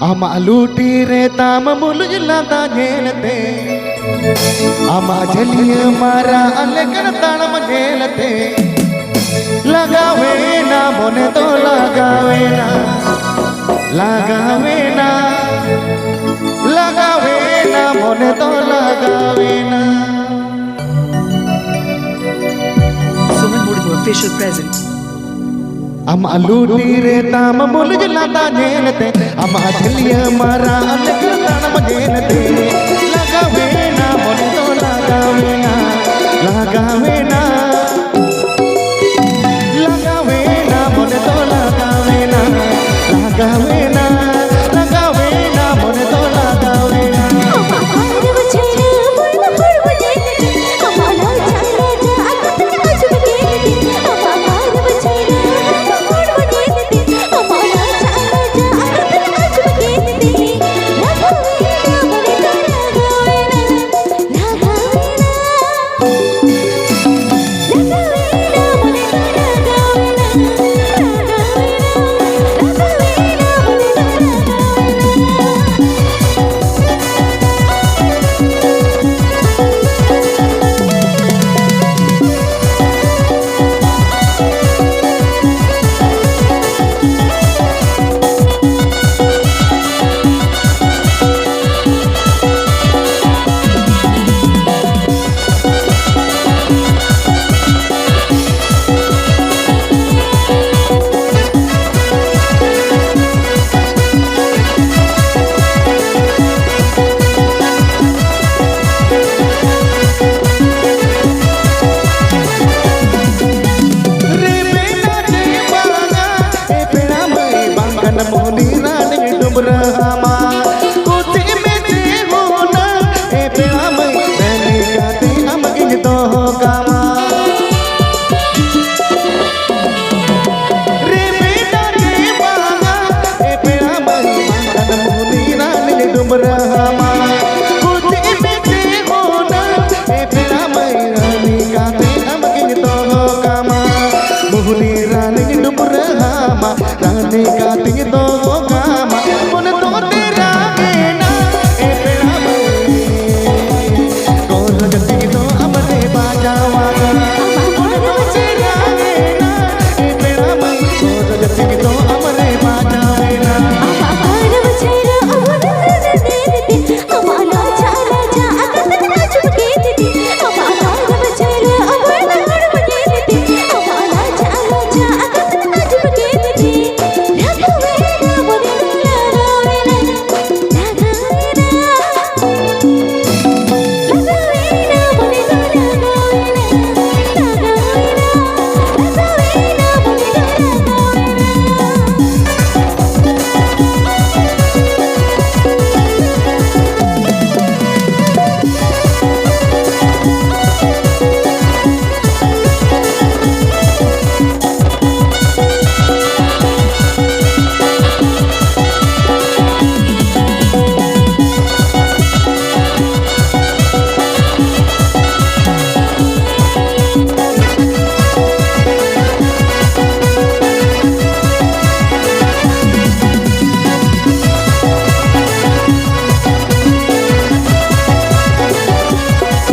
Ama luti re tam mulu lada jhelate ama jaliya mara alekar tanam jhelate lagawe na mone to lagawe na lagawe na lagawe na mone to lagawe na. Suman Mudu official present. Ama luti re tam mulu lada jhelate ama jaliya mara alekar tanam jhelate lagawe na mone to lagawe na lagawe na lagawe na mone to lagawe na lagawe na lagawe na mone to lagawe na.